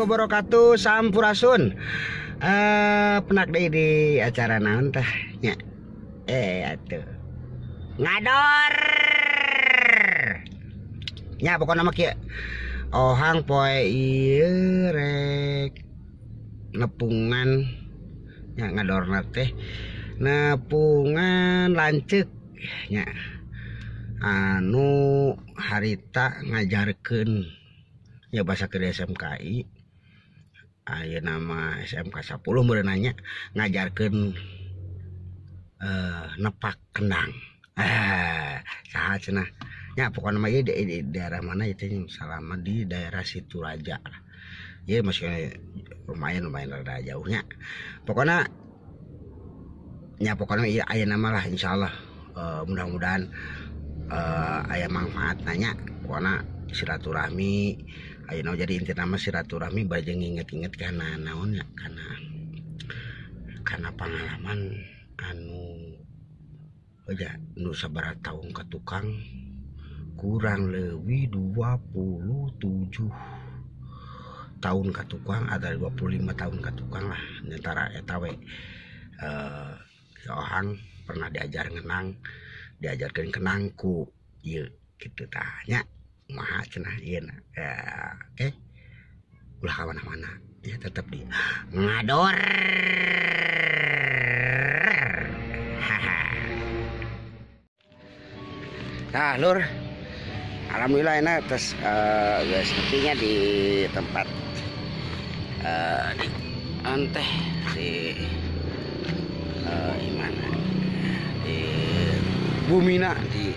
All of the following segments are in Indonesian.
Wabarakatuh, sampurasun. Penak deh di acara naon teh nya. Atuh. Ngador. Nya pokokna mah kieu. Ohang poe ieu rek nepungan nya ngadorna teh. Nepungan lanceuk nya. Anu harita ngajarkeun ya bahasa ke SMKI. Aya nama SMK 10 meureunanya ngajarkeun nepak kendang. Saha cenah. Nya pokona mah ieu di daerah mana itu selama di daerah Situraja. Ieu masih lumayan rada jauhnya. Pokona ieu aya nama lah insyaallah. Mudah-mudahan aya manfaat nanya. Pokona silaturahmi ayeuna jadi inti nama silaturahmi bari nginget-inget kana naonnya kana pengalaman anu aja nu sabaraha taun ka tukang kurang leuwih 27 tahun ka tukang ada 25 tahun ka tukang lah antara eta we Ohang pernah diajarkeun kenang ku ieu kitu tah nya. Maha cenah ieu na. Oke. Ulah ka mana-mana ya tetap di ngador. Nah, Lur. Alhamdulillah enak terus ya sepertinya di tempat di anteh di mana di Bumina di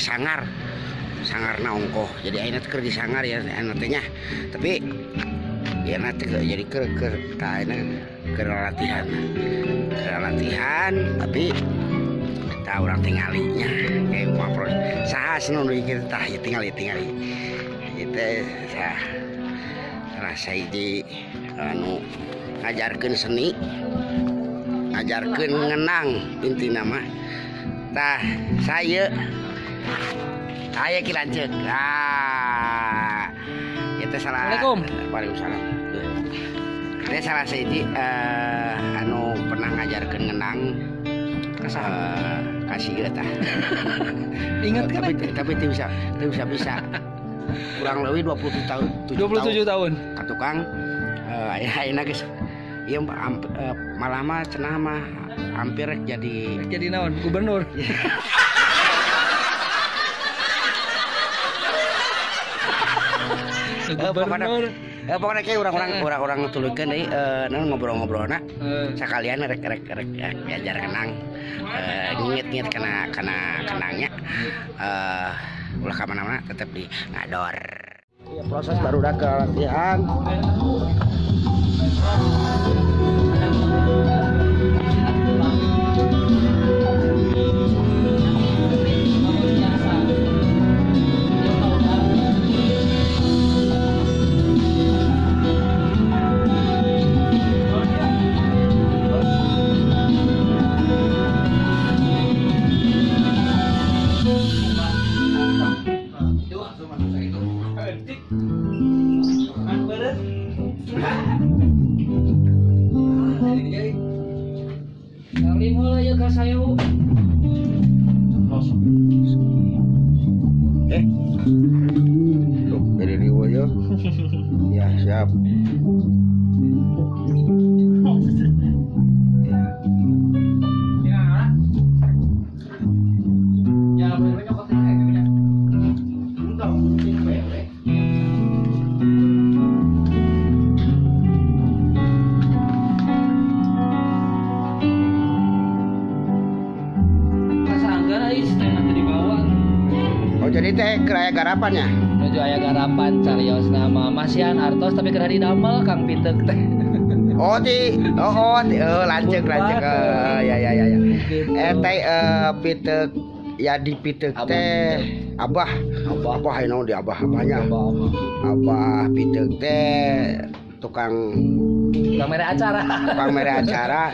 sangar ongkoh jadi ayeuna teh keur di sangar ya nantinya tapi ya nanti jadi ke latihan tapi tahu orang tinggalinya kayak ngobrol saha senu kita tah ya tingali kita rasa hiji anu ngajarkeun seni ngajarkeun ngenang intina mah tah saya ki lanceuk. Eta salah. Assalamualaikum. Waalaikumsalam. Saya salah siji anu pernah ngajarkeun ngenang kasih eta. Ingat kan tapi teu bisa. Kurang leuwih 27 tahun. Ka tukang ayeuna geus ieu malah mah cenah mah hampir jadi naon gubernur. Pokoknya kayak orang tuluykeun deui ngobrol-ngobrolna sakalian rek diajar kenang nginget kana kenangnya ulah ka mana-mana tetep di ngador. Ya, proses baru udah ke latihan. Dari Riwoyo. Ya, siap. Ya. ke aya garapannya. Menuju aya garapan carios nama Masian Artos tapi kena didamel Kang Pitek teh. Lanjut. Ya. Teh Pitek ya di Pitek teh Abah naon di Abah banyak. Abah Pitek teh tukang mere acara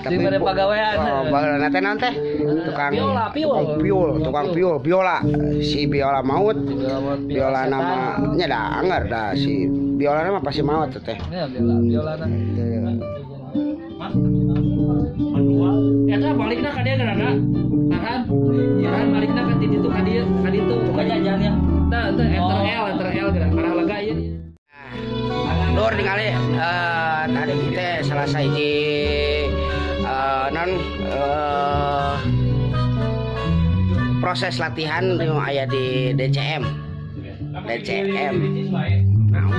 tapi mere pagawean. Baheula teh naon teh? Tukang biola. Si biola maut. Biola nama nya da anger da si biola nama pasti maut teh. Ya biola na. Eta balikna ka dia garana. Tahan balikna ka di ditu ka ditu ka jajannya. Tah enter L geura arah lega ieu. Lur ningali tadi kita selesai di proses latihan yang aya di DCM. Naon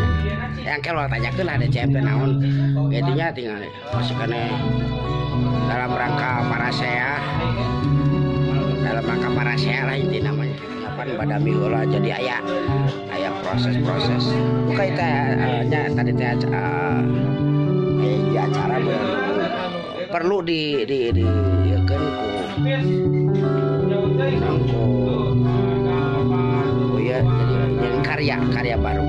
yang kalau tanyakeun lah DCM teh naon. Intinya tinggal masukane dalam rangka parasea lah inti namanya. Kapan pada minggu jadi aya proses bukan itu nya tadi teh di acara perlu di kan ku ya jadi karya baru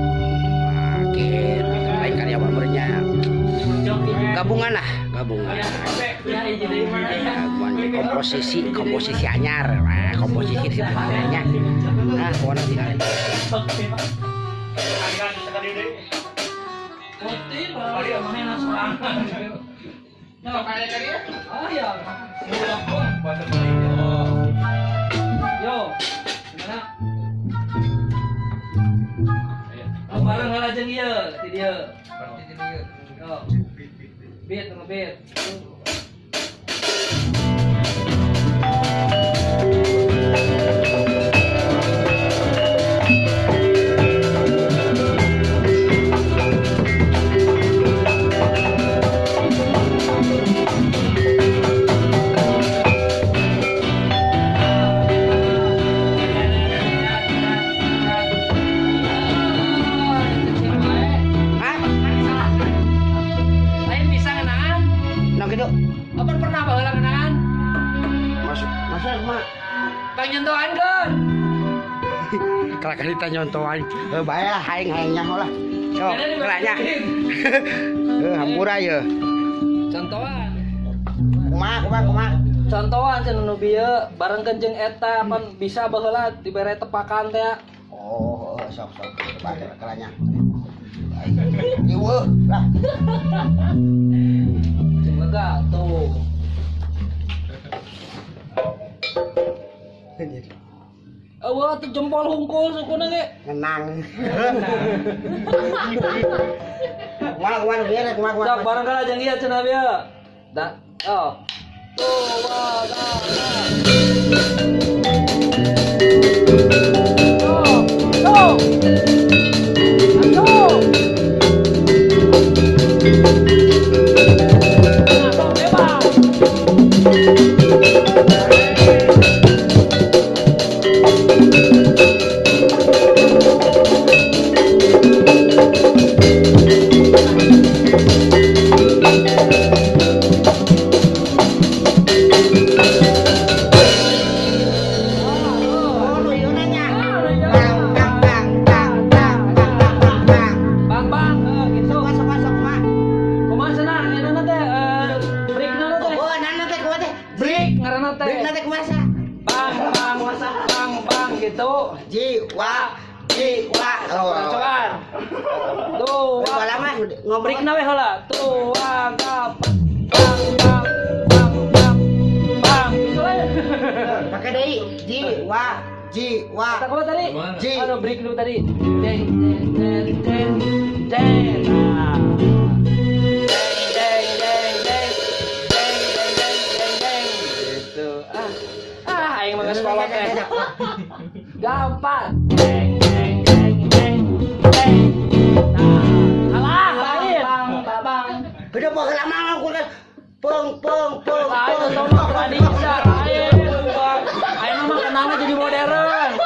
lain karya barunya gabungan komposisi anyar komposisi sebenarnya warna tinggal bareng ngalajeng ieu ti dieu. Beat. Apa pernah baheula kenaan? Masa mah Kang nyontohan kan? Kalau kita nyontohan bae lah haing-haingnya lah. Sok kelanya. Hampura ye. Contohan. Kumaha. Contohan cenah nu bieu barengkeun jeung eta pan bisa baheula dibere tepakan teh. Oh, sok bae kelanya. Ieu lah. Lega tuh. Awah tuh jempol hungkul sukuna ge. Ngenang. Kumaha bieu kumaha. Sok bareng kala jeung ieu cenah bieu. Da. Oh. Jiwa. Coba. Tuh. Lama ngobrik nawe heula. Tuh, bang. Pakai deui. Jiwa. Tak apa tadi? Anu break dulu tadi. Deng. Gitu. Aing mah geus kolot teh. Gampang. Deng. Nah, lain. Bang. Udah mau lama aku kan. Pong. Ayo tolong bisa. Ayo mah kenangnya jadi modern.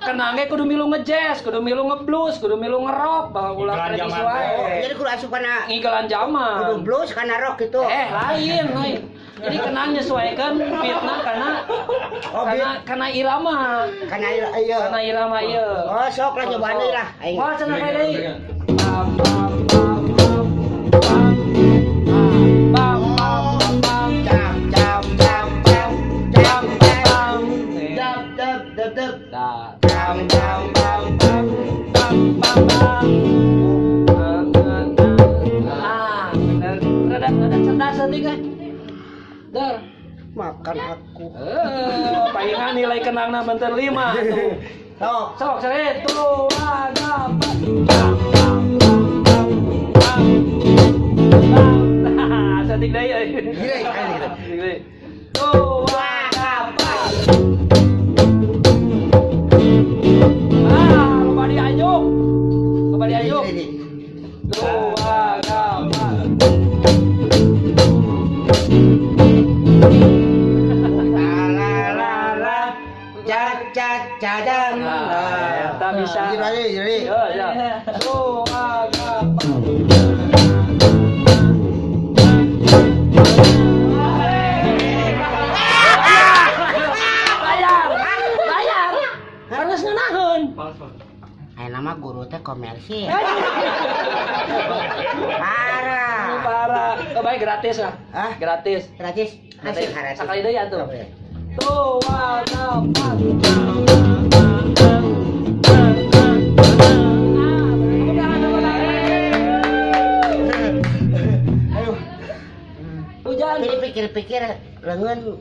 Kenangnya kudu milu ngejazz, kudu milu ngeblues, kudu milu ngerok, bawa ulah tradisi wae. Jadi kudu asup kana Ngigelan zaman. kudu blues kana rock gitu. Lain. Jadi kenal menyesuaikan beatna karena irama. Kana ieu. Karena irama ieu. Oh, sok lah cobaan deui lah. Aing. Wah, cenah kae deui. Rada cerdas hati kan? Dar. Makan aku. Palingan nilai kenangna bentar 5 tuh. Sok seret tuh ada Satik deui euy. Gile kan gitu. Tuh apa? Loba diajuk. Tuh apa? Cadang. Tak bisa. Jadi. Ya. Tuh apa? Bayar. Harus ngenaheun. Aya nama guru teh komersil. Parah. Baik gratis lah. Hah? Gratis. Gratis. Asik harus. Sekali deui atuh. Tuh apa? Hujan. Pikir-pikir leungeun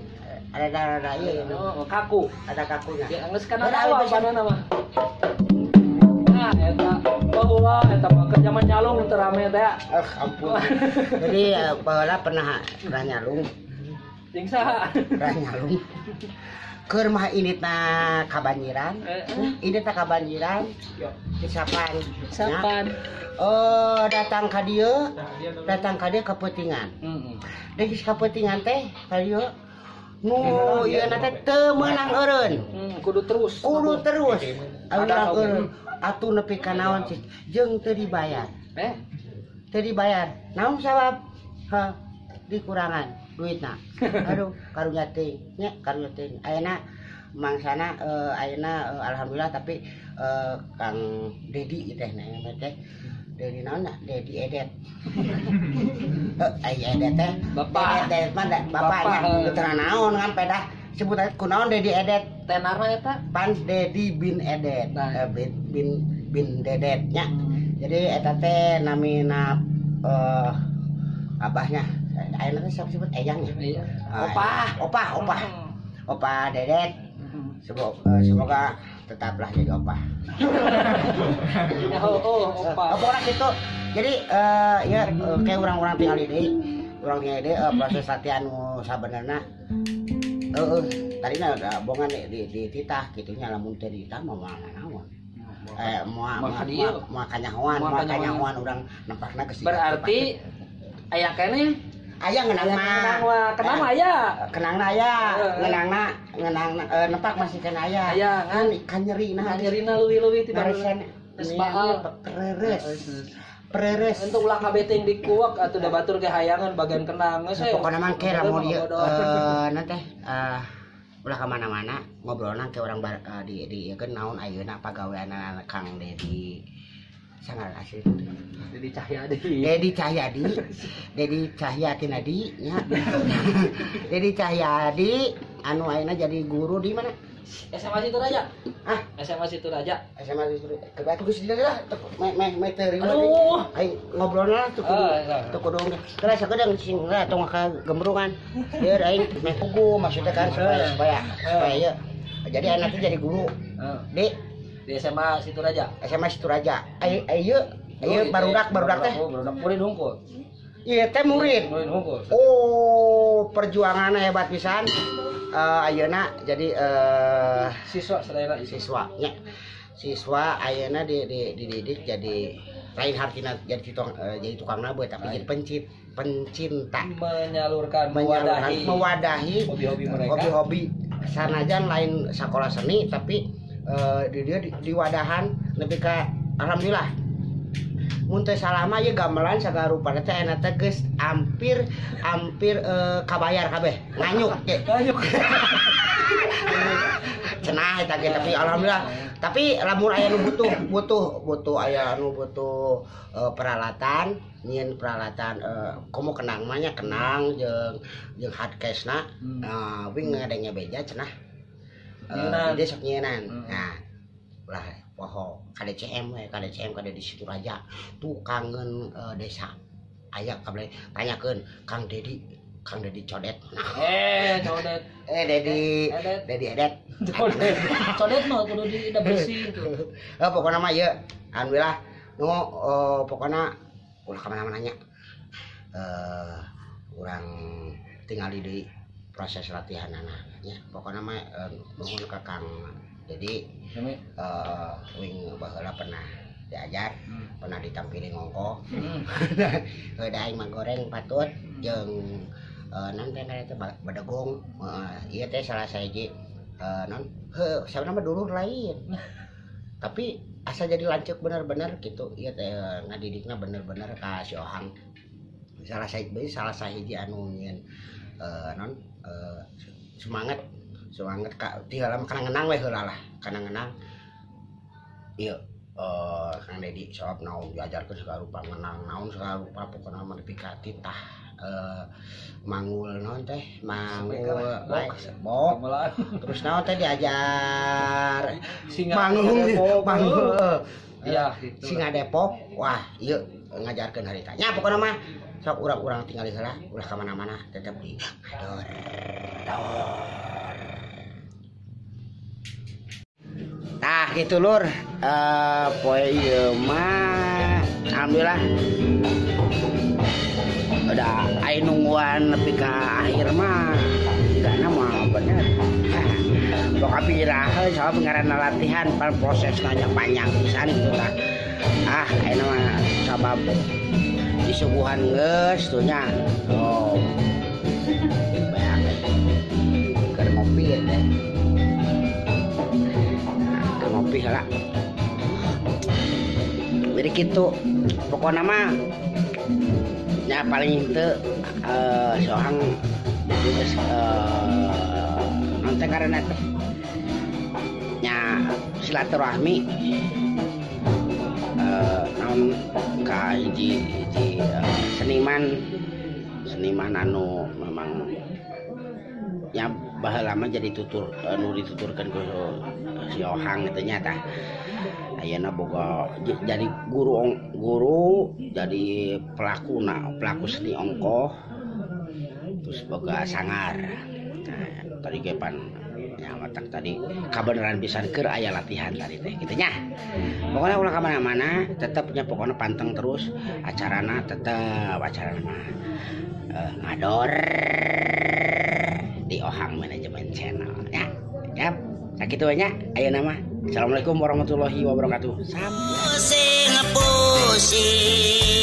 ada ieu Kaku. ada kakunya. Ya geus kana dawa panana mah. Nah, eta baheula eta mah keur zaman nyalung teu rame teh. Ampun. Jadi baheula pernah nyalung. Jeung saha? Pernah nyalung. Keur mah initna kabanjiran. Initna kabanjiran. Sapan. Datang ka dieu kepentingan. Deui kepentingan teh ka dieu nu ieu na teh teu meunang eureun. Kudu terus. Urang eureun atuh nepi ka naon sih jeung teu dibayar. Teu dibayar. Naon sabab? Dikurangan duitna. Aduh, karunya teuing nya, karunya teuing. Ayeuna mangsana ayeuna alhamdulillah tapi Kang Dedi teh na teh. Dedi naon nya? Dedi Edet. Aya Edet teh. Bapak. Edet mah bapaknya. Teu naon kan pedah sebut kunaon Dedi Edet. Tenarna eta Pan Dedi bin Edet. Bin Dedet nya. Jadi eta teh namina abahnya. Ayeuna teh sok sebut eyang ya. Opah Dedet. Semoga tetaplah jadi opah. Opah. Pokoknya gitu. Jadi kayak orang-orang tinggal di deui. Proses latihan sabenerna tadi bongan di titah gitunya lamun teu ditah mah naon. Moal kanyahoan urang nempakna geus. Berarti aya keneh aya ngeunang mah. Kenangna aya. Ngeunangna nempak masih kena aya. Kan nyerina leuwih-leuwih ti geus baal pereres. Untuk ulah kabeting dikuak atuh da batur ge hayangan bagian kenang geus. Pokona mah ke lamun ieu teh ulah ka mana-mana ngobrolna ke urang di ieu keun naon ayeuna pagaweanna Kang Dedi. Sangat asli. Dedi Cahyadi nya. Dedi Cahyadi anu ayeuna jadi guru di mana? SMA Situ Raja. SMA Situ Raja. Atuh geus di lah teu aduh. Aing ngobrolna tuh kudu terus sakedeung sing tong ka gembrungan. Biar aing meh pugu maksudnya kan supaya ieu. Jadi anak jadi guru. Di SMA Situ Raja. Ayo barudak teh. Barudak murid hungkul. Iya teh murid. Murid hungkul. Oh, perjuanganna hebat pisan. Ayeuna jadi siswa sadayana siswanya. Siswa ayeuna dididik jadi lain hartina jadi tukang nabeut tapi jadi pencinta mewadahi hobi-hobi mereka. Hobi-hobi sanajan lain sekolah seni tapi di wadahan lebih ke alhamdulillah mun teh salama ye gamelan sagarupa teh enak teh geus hampir kabayar kabeh nganyuk ge cenah eta ge tapi alhamdulillah tapi lamun aya nu butuh aya nu butuh peralatan nyieun peralatan komo kenang mah nya kenang jeung hardcase-na wing ngadengnya beja cenah dia sok nyieunnan nah ulah poho KDCM kada di situ raja tukangan desa aya kabeh tanyakeun Kang Dedi codet codet Dedi edet codet mah kudu di bersih gitu pokona mah ieu alhamdulillah nu pokona ulah ka mana-mana nya urang tingali deui proses latihanana nya pokona mah nuhun ka Kang Dedi wing baheula pernah diajar pernah ditampilin ngongko da aing mah goreng patut jeung non teh eta badagong ieu teh salah sahiji non sabana mah dulur lain tapi asa jadi lanceuk bener-bener gitu ieu teh ngadidikna bener-bener ka si Ohang salah sahiji anu nyieun non semangat ka tinggal mah kana ngeunang we heula lah kana ngeunang ieu Kang Dedi sok naon diajarkeun sagarupa ngeunang naon sagarupa pokona mah nepi ka titah mangul naon teh mangul bok terus naon teh diajar mangul iya gitu singa Depok wah ieu ngajarkeun harita nya pokona mah sok urang-urang tinggal heula ulah ka mana-mana tetep di tah gitu lur poe ieu mah alhamdulillah udah aing nungguan nepi ka akhir mah karena mah bener pokoknya piraha soal ngaranna latihan proses nanya panjang pisan gitu tah aing mah sabab disuguhan geus tuh nya bae keur ngopi teh ngopi heula jadi gitu pokoknya mah nya paling teu sohang geus nonton karena teh nya silaturahmi naon ka hiji seniman anu memang nya baheula mah jadi tutur anu dituturkeun ku si Ohang teh nya tah ayeuna boga jadi guru jadi pelaku seni ongkoh terus boga sangar nah, tadi gepan ya matak tadi kabeneran pisan keur aya latihan tadi teh kitu nya pokoknya ulah ka mana-mana tetepnya pokoknya panteng terus acarana mah ngador di Ohang Manajemen Channel ya yap sakitu we nya ayeuna mah assalamualaikum warahmatullahi wabarakatuh. Pusing